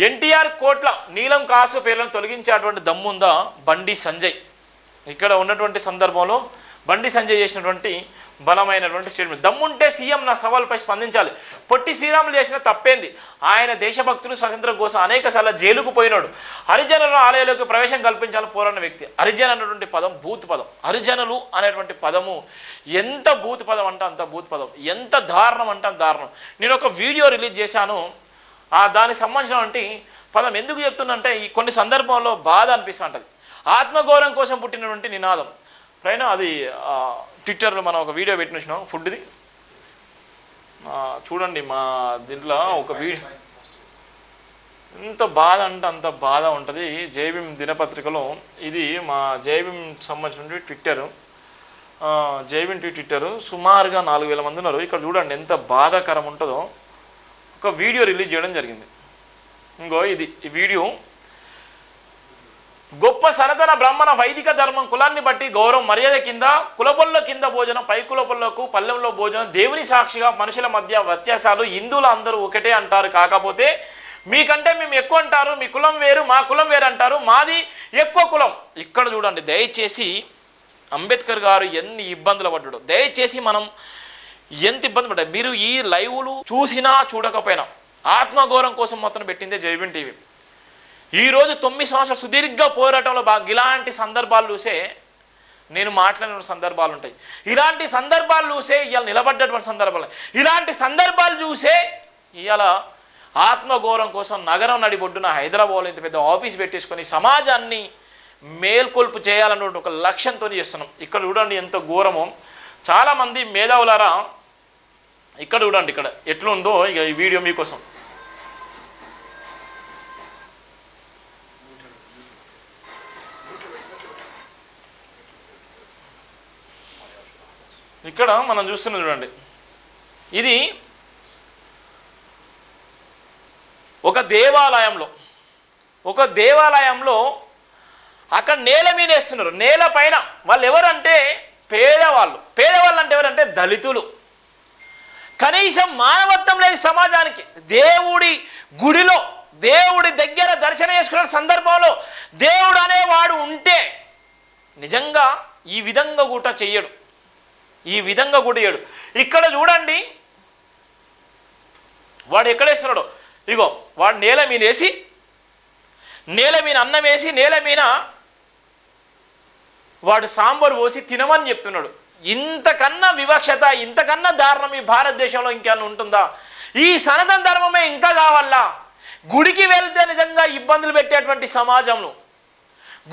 ఎన్టీఆర్ కోట్ల నీలం కాసు పేర్లను తొలగించేటువంటి దమ్ముందా బండి సంజయ్? ఇక్కడ ఉన్నటువంటి సందర్భంలో బండి సంజయ్ చేసినటువంటి బలమైనటువంటి స్టేట్మెంట్. దమ్ముంటే సీఎం నా సవాల్పై స్పందించాలి. పొట్టి శ్రీరాములు చేసిన తప్పేంది? ఆయన దేశభక్తులు స్వతంత్రం కోసం అనేక సార్లు జైలుకు పోయినాడు. హరిజనుల ఆలయాలకు ప్రవేశం కల్పించాలని పోరాడిన వ్యక్తి. హరిజన్ అనేటువంటి పదం బూత్ పదం. హరిజనులు అనేటువంటి పదము ఎంత బూత్ పదం అంటే అంత బూత్ పదం, ఎంత దారుణం అంటే అంత దారుణం. నేను ఒక వీడియో రిలీజ్ చేశాను, దానికి సంబంధించినటువంటి పదం ఎందుకు చెప్తున్నంటే ఈ కొన్ని సందర్భంలో బాధ అనిపిస్తుంటుంది. ఆత్మగౌరవం కోసం పుట్టినటువంటి నినాదం. పైన అది ట్విట్టర్లో మనం ఒక వీడియో పెట్టిన చూసినాం ఫుడ్ది, చూడండి. మా దీంట్లో ఒక వీడియో ఎంత బాధ అంటే అంత బాధ ఉంటుంది. జైభీం దినపత్రికలో ఇది మా జైభీం సంబంధించిన ట్విట్టరు, జైభీం ట్విట్టరు సుమారుగా 4000 మంది ఉన్నారు. ఇక్కడ చూడండి ఎంత బాధాకరం ఉంటుందో. ఒక వీడియో రిలీజ్ చేయడం జరిగింది. ఇంకో ఇది ఈ వీడియో. గొప్ప సనాతన బ్రాహ్మణ వైదిక ధర్మం కులాన్ని బట్టి గౌరవం మర్యాద కింద కులపొల్ల కింద భోజనం, పై కులపొల్లకు పల్లెంలో భోజనం, దేవుని సాక్షిగా మనుషుల మధ్య వ్యత్యాసాలు, హిందువులు అందరూ ఒకటే అంటారు. కాకపోతే మీకంటే మేము ఎక్కువ అంటారు, మీ కులం వేరు మా కులం వేరు అంటారు, మాది ఎక్కువ కులం. ఇక్కడ చూడండి, దయచేసి అంబేద్కర్ గారు ఎన్ని ఇబ్బందులు పడ్డాడు. దయచేసి మనం ఎంత ఇబ్బంది పడ్డా. మీరు ఈ లైవ్లు చూసినా చూడకపోయినా ఆత్మగౌరవం కోసం మొత్తం పెట్టిందే జైభీం టీవీ. ఈరోజు 9 సంవత్సరాల సుదీర్ఘ పోరాటంలో ఇలాంటి సందర్భాలు చూసే నేను మాట్లాడిన సందర్భాలు ఉంటాయి. ఇలాంటి సందర్భాలు చూసే ఇవాళ నిలబడ్డటువంటి సందర్భాలు, ఇలాంటి సందర్భాలు చూసే ఇవాళ ఆత్మగౌరవం కోసం నగరం నడిబొడ్డున హైదరాబాద్లో ఇంత పెద్ద ఆఫీస్ పెట్టేసుకొని సమాజాన్ని మేల్కొల్పు చేయాలన్న ఒక లక్ష్యంతో చేస్తున్నాం. ఇక్కడ చూడండి ఎంత ఘోరమో. చాలామంది మేధావులారా ఇక్కడ చూడండి, ఇక్కడ ఎట్లుందో ఇక ఈ వీడియో మీకోసం. ఇక్కడ మనం చూస్తున్నాం చూడండి, ఇది ఒక దేవాలయంలో అక్కడ నేల మీద వేస్తున్నారు. నేల పైన వాళ్ళు ఎవరంటే పేదవాళ్ళు అంటే ఎవరంటే దళితులు. కనీసం మానవత్వం లేదు సమాజానికి. దేవుడి గుడిలో దేవుడి దగ్గర దర్శనం చేసుకున్న సందర్భంలో దేవుడు అనేవాడు ఉంటే నిజంగా ఈ విధంగా కూడా చెయ్యడు, ఈ విధంగా కూడా చేయడు. ఇక్కడ చూడండి వాడు ఎక్కడేస్తున్నాడు. ఇగో వాడు నేల మీద వేసి, నేల మీద అన్నం వేసి, నేల మీద వాడు సాంబారు పోసి తినమని చెప్తున్నాడు. ఇంతకన్నా వివక్షత, ఇంతకన్నా దారుణం ఈ భారతదేశంలో ఇంకేమన్నా ఉంటుందా? ఈ సనాతన ధర్మమే ఇంకా కావాలా? గుడికి వెళ్తే నిజంగా ఇబ్బందులు పెట్టేటువంటి సమాజంలో,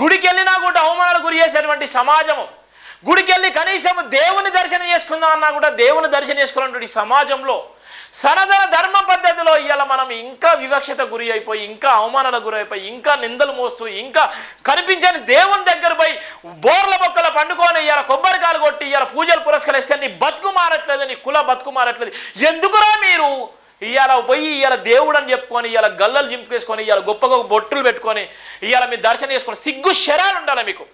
గుడికి వెళ్ళినా కూడా అవమానాలు గురి చేసేటువంటి సమాజము, గుడికి వెళ్ళి కనీసం దేవుని దర్శనం చేసుకుందాం అన్నా కూడా దేవుని దర్శనం చేసుకున్నటువంటి సమాజంలో సనాతన ధర్మ పద్ధతిలో ఇవాళ మనం ఇంకా వివక్షత గురి అయిపోయి, ఇంకా అవమానాలకు గురి అయిపోయి, ఇంకా నిందలు మోస్తూ, ఇంకా కనిపించని దేవుని దగ్గర పోయి బోర్ల బొక్కల పండుకొని ఇవాళ కొబ్బరికాయలు కొట్టి ఇవాళ పూజలు పురస్కరిస్తే నీ బతుకు మారట్లేదు, నీ కుల బతుకు మారట్లేదు. ఎందుకురా మీరు ఇవాళ పోయి ఇవాళ దేవుడు అని చెప్పుకొని ఇవాళ గల్లలు జింపుకేసుకొని ఇవాళ గొప్పగా బొట్టులు పెట్టుకొని ఇవాళ మీరు దర్శనం చేసుకొని సిగ్గు శరాలు ఉండాలి మీకు.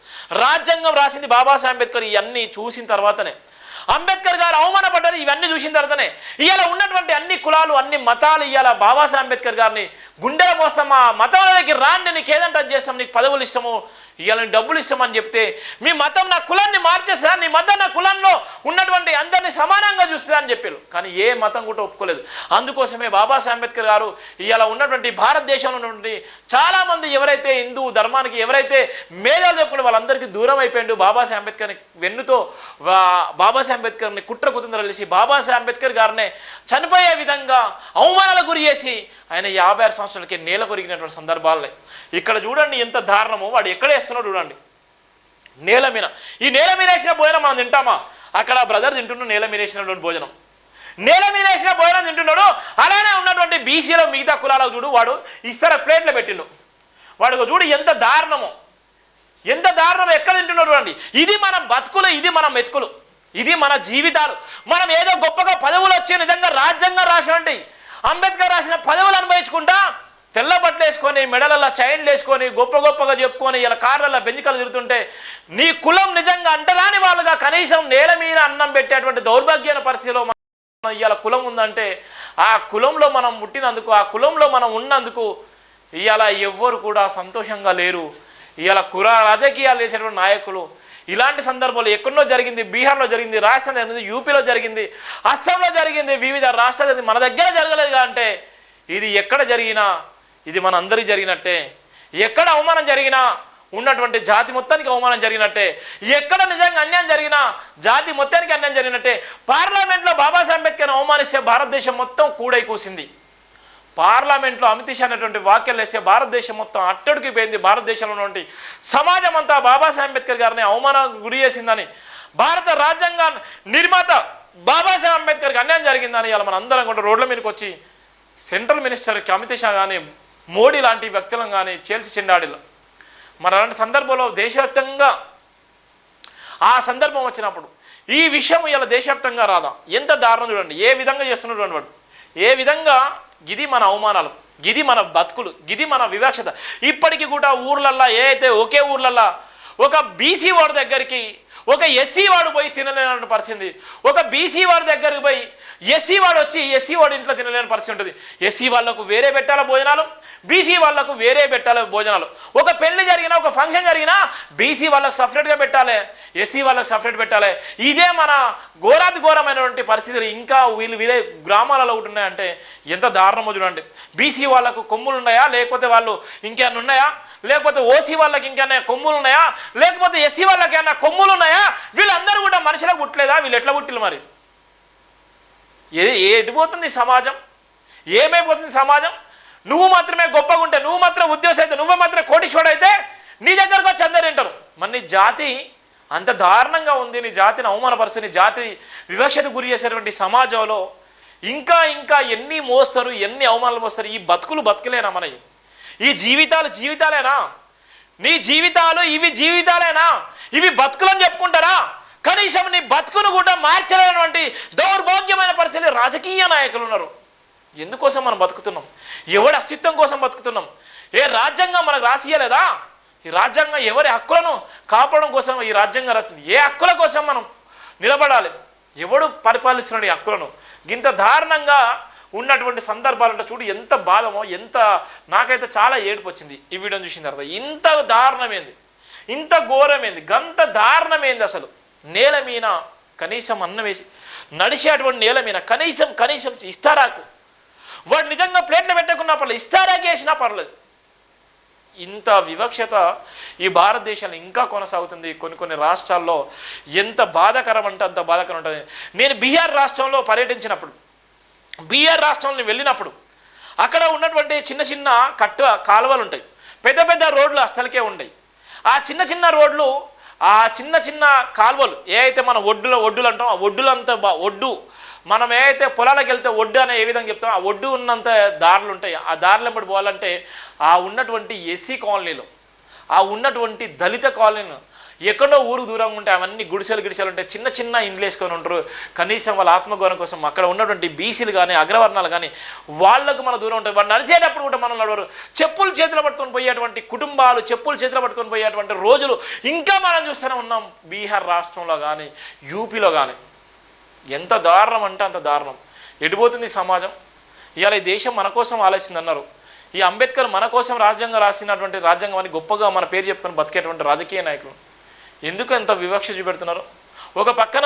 రాజ్యాంగం రాసింది బాబాసాహెబ్ అంబేద్కర్. ఇవన్నీ చూసిన తర్వాతనే అంబేద్కర్ గారు అవమానపడ్డారు. ఇవన్నీ చూసిన తర్వాతనే ఇవాళ ఉన్నటువంటి అన్ని కులాలు, అన్ని మతాలు ఇవాళ బాబాసాహెబ్ అంబేద్కర్ గారిని గుండెల మోస్తాం, ఆ మతంలోకి రాండి, నీకు ఏదంటే అది చేస్తాం, నీకు పదవులు ఇస్తాము, ఇవాళ డబ్బులు ఇస్తామని చెప్తే మీ మతం నా కులాన్ని మార్చేస్తా, నీ మతం నా కులంలో ఉన్నటువంటి అందరినీ సమానంగా చూస్తుందా అని చెప్పారు. కానీ ఏ మతం కూడా ఒప్పుకోలేదు. అందుకోసమే బాబాసాహెబ్ అంబేద్కర్ గారు ఇవాళ ఉన్నటువంటి భారతదేశంలో ఉన్నటువంటి చాలామంది ఎవరైతే హిందూ ధర్మానికి ఎవరైతే మేధాలు చెప్పుకుంటే వాళ్ళందరికీ దూరం అయిపోయిండు. బాబాసాహెబ్ అంబేద్కర్ని వెన్నుతో బాబాసాహెబ్ అంబేద్కర్ని కుట్ర కుతంత్రాలు చేసి బాబాసాహెబ్ అంబేద్కర్ గారిని చనిపోయే విధంగా అవమానాలకు గురి చేసి ఆయన 56 సంవత్సరాలకి నేల కొరిగినటువంటి సందర్భాలనే. ఇక్కడ చూడండి ఎంత దారుణమో. వాడు ఎక్కడ వేస్తున్నాడు చూడండి, నేల మీద. ఈ నేల మీద వేసిన భోజనం మనం తింటామా? అక్కడ బ్రదర్ తింటున్నాడు నేల మీద వేసినటువంటి భోజనం, నేల మీద వేసిన భోజనం తింటున్నాడు. అలానే ఉన్నటువంటి బీసీలో మిగతా కులాలకు చూడు, వాడు ఇస్తార ప్లేట్లో పెట్టిండు. వాడు చూడు ఎంత దారుణమో, ఎంత దారుణమో. ఎక్కడ తింటున్నాడు చూడండి. ఇది మన బతుకులు, ఇది మన మెతుకులు, ఇది మన జీవితాలు. మనం ఏదో గొప్పగా పదవులు వచ్చే నిజంగా రాజ్యాంగం రాసినటువంటి అంబేద్కర్ రాసిన పదవులు అనుభవించుకుంటా తెల్ల బట్టలు వేసుకొని మెడలలో చైన్లు వేసుకొని గొప్పగా చెప్పుకొని ఇలా కార్లలో బెంజికలు తిరుగుతుంటే నీ కులం నిజంగా అంటరాని వాళ్ళుగా కనీసం నేల మీద అన్నం పెట్టేటువంటి దౌర్భాగ్యమైన పరిస్థితిలో ఇవాళ కులం ఉందంటే ఆ కులంలో మనం పుట్టినందుకు, ఆ కులంలో మనం ఉన్నందుకు ఇవాళ ఎవ్వరు కూడా సంతోషంగా లేరు. ఇవాళ రాజకీయాలు చేసేటువంటి నాయకులు ఇలాంటి సందర్భాలు ఎక్కడో జరిగింది, బీహార్లో జరిగింది, రాజస్థాన్ జరిగింది, యూపీలో జరిగింది, అస్సాంలో జరిగింది, వివిధ రాష్ట్రాలు జరిగింది, మన దగ్గర జరగలేదుగా అంటే ఇది ఎక్కడ జరిగినా ఇది మన అందరికీ జరిగినట్టే. ఎక్కడ అవమానం జరిగినా ఉన్నటువంటి జాతి మొత్తానికి అవమానం జరిగినట్టే. ఎక్కడ నిజంగా అన్యాయం జరిగినా జాతి మొత్తానికి అన్యాయం జరిగినట్టే. పార్లమెంట్లో బాబాసాహెబ్ అంబేద్కర్ని అవమానిస్తే భారతదేశం మొత్తం కూడై కూసింది. పార్లమెంట్లో అమిత్ షా అనేటువంటి వ్యాఖ్యలు వేస్తే భారతదేశం మొత్తం అట్టడికి పోయింది. భారతదేశంలో ఉన్నటువంటి సమాజం అంతా బాబాసాహెబ్ అంబేద్కర్ గారిని అవమానానికి గురి చేసిందని, భారత రాజ్యాంగ నిర్మాత బాబాసాహెబ్ అంబేద్కర్కి అన్యాయం జరిగిందని ఇలా మన అందరం కూడా రోడ్ల మీదకి వచ్చి సెంట్రల్ మినిస్టర్కి అమిత్ షా కానీ మోడీ లాంటి వ్యక్తులను కానీ చేల్చి చెండాడిలో. మరి అలాంటి సందర్భంలో దేశవ్యాప్తంగా ఆ సందర్భం వచ్చినప్పుడు ఈ విషయం ఇలా దేశవ్యాప్తంగా రాదా? ఎంత దారుణం చూడండి, ఏ విధంగా చేస్తున్నటువంటి వాడు, ఏ విధంగా. గిది మన అవమానాలు, గిది మన బతుకులు, గిది మన వివక్షత. ఇప్పటికీ కూడా ఊర్లల్లా అయితే ఒకే ఊర్లల్లా ఒక బీసీ వాడి దగ్గరికి ఒక ఎస్సీ వాడు పోయి తినలేని పరిస్థితి, ఒక బీసీ వాడి దగ్గరికి పోయి ఎస్సీ వాడు వచ్చి ఎస్సీ వాడి ఇంట్లో తినలేని పరిస్థితి ఉంటుంది. ఎస్సీ వాళ్ళకు వేరే పెట్టాల భోజనాలు, బీసీ వాళ్ళకు వేరే పెట్టాలి భోజనాలు. ఒక పెళ్లి జరిగినా ఒక ఫంక్షన్ జరిగినా బీసీ వాళ్ళకు సపరేట్గా పెట్టాలి, ఎస్సీ వాళ్ళకు సపరేట్ పెట్టాలి. ఇదే మన ఘోరాతి ఘోరమైనటువంటి పరిస్థితులు ఇంకా వీళ్ళే గ్రామాలలో ఒకటి ఉన్నాయంటే ఎంత దారుణమో చూడండి. బీసీ వాళ్ళకు కొమ్ములు ఉన్నాయా, లేకపోతే వాళ్ళు ఇంకేమైనా ఉన్నాయా, లేకపోతే ఓసీ వాళ్ళకి ఇంకేమైనా కొమ్ములు ఉన్నాయా, లేకపోతే ఎస్సీ వాళ్ళకి ఏమైనా కొమ్ములు ఉన్నాయా? వీళ్ళందరూ కూడా మనుషులకు పుట్టలేదా? వీళ్ళు ఎట్లా పుట్టిలు? మరి ఎటుపోతుంది సమాజం? ఏమైపోతుంది సమాజం? నువ్వు మాత్రమే గొప్పగా ఉంటే, నువ్వు మాత్రం ఉద్యోగం అయితే, నువ్వు మాత్రం కోటీశ్వరుడు అయితే నీ దగ్గరకు వచ్చి అందరు తింటారు. మరి నీ జాతి అంత దారుణంగా ఉంది, నీ జాతిని అవమానపరుస్తూ నీ జాతి వివక్షకు గురి చేసేటువంటి సమాజంలో ఇంకా ఇంకా ఎన్ని మోస్తారు, ఎన్ని అవమానాలు మోస్తారు. ఈ బతుకులు బతుకులేనా? మన ఈ జీవితాలు జీవితాలేనా? నీ జీవితాలు ఇవి జీవితాలేనా? ఇవి బతుకులని చెప్పుకుంటారా? కనీసం నీ బతుకును కూడా మార్చలేనటువంటి దౌర్భాగ్యమైన పరిస్థితి రాజకీయ నాయకులు ఉన్నారు. ఎందుకోసం మనం బతుకుతున్నాం? ఎవరి అస్తిత్వం కోసం బతుకుతున్నాం? ఏ రాజ్యాంగం మనకు రాసియలేదా? ఈ రాజ్యాంగం ఎవరి హక్కులను కాపాడడం కోసం ఈ రాజ్యాంగం రాసింది. ఏ హక్కుల కోసం మనం నిలబడాలి? ఎవడు పరిపాలిస్తున్నాడు ఈ హక్కులను? ఇంత దారుణంగా ఉన్నటువంటి సందర్భాలంటే చూడు ఎంత బాధమో, ఎంత నాకైతే చాలా ఏడుపు వచ్చింది ఈ వీడియోని చూసిన తర్వాత. ఇంత దారుణమైంది, ఇంత ఘోరమైంది, గంత దారుణమైంది. అసలు నేల మీద కనీసం అన్నం వేసి నడిచేటువంటి నేల మీద కనీసం ఇస్తారాకు వాడు నిజంగా ప్లేట్లు పెట్టకున్నా పర్లేదు, ఇస్తారాకి వేసినా పర్లేదు. ఇంత వివక్షత ఈ భారతదేశంలో ఇంకా కొనసాగుతుంది. కొన్ని రాష్ట్రాల్లో ఎంత బాధాకరం అంటే అంత బాధాకరం ఉంటుంది. నేను బీహార్ రాష్ట్రంలో పర్యటించినప్పుడు, బీహార్ రాష్ట్రంలో వెళ్ళినప్పుడు అక్కడ ఉన్నటువంటి చిన్న చిన్న కాలువలు ఉంటాయి, పెద్ద పెద్ద రోడ్లు అస్సలకే ఉండయి. ఆ చిన్న రోడ్లు, ఆ చిన్న కాలువలు ఏ అయితే మనం ఒడ్డులు అంటాం, ఆ ఒడ్డులంతా ఒడ్డు మనం ఏ అయితే పొలాలకు వెళ్తే ఒడ్డు అనే ఏ విధంగా చెప్తాం, ఆ ఒడ్డు ఉన్నంత దారులు ఉంటాయి. ఆ దారులు ఎంబడి పోవాలంటే ఆ ఉన్నటువంటి ఎస్సీ కాలనీలు, ఆ ఉన్నటువంటి దళిత కాలనీలు ఎక్కడో ఊరు దూరంగా ఉంటాయి. అవన్నీ గుడిసెలు ఉంటాయి, చిన్న ఇండ్లు వేసుకొని ఉంటారు. కనీసం వాళ్ళ ఆత్మగౌరవం కోసం అక్కడ ఉన్నటువంటి బీసీలు కానీ అగ్రవర్ణాలు కానీ వాళ్ళకు మన దూరం ఉంటుంది. వాళ్ళు నడిచేటప్పుడు కూడా మనం నడవరు. చెప్పులు చేతిలో పట్టుకొని పోయేటువంటి కుటుంబాలు, చెప్పులు చేతిలో పట్టుకొని పోయేటువంటి రోజులు ఇంకా మనం చూస్తూనే ఉన్నాం బీహార్ రాష్ట్రంలో కానీ యూపీలో కానీ. ఎంత దారుణం అంటే అంత దారుణం. ఎటుపోతుంది సమాజం? ఇవాళ ఈ దేశం మన కోసం ఆలోచించింది అన్నారు. ఈ అంబేద్కర్ మన కోసం రాజ్యాంగం రాసినటువంటి రాజ్యాంగం అని గొప్పగా మన పేరు చెప్పుకొని బతికేటువంటి రాజకీయ నాయకులు ఎందుకు ఎంత వివక్ష చూపెడుతున్నారు? ఒక పక్కన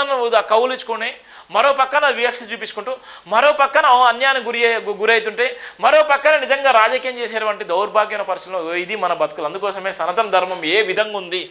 కౌలించుకొని మరో పక్కన వివక్ష చూపించుకుంటూ, మరో పక్కన అన్యాయానికి గురవుతుంటే, మరో పక్కన నిజంగా రాజకీయం చేసేటువంటి దౌర్భాగ్యమైన పరిస్థితుల్లో ఇది మన బతుకులు. అందుకోసమే సనాతన ధర్మం ఏ విధంగా ఉంది,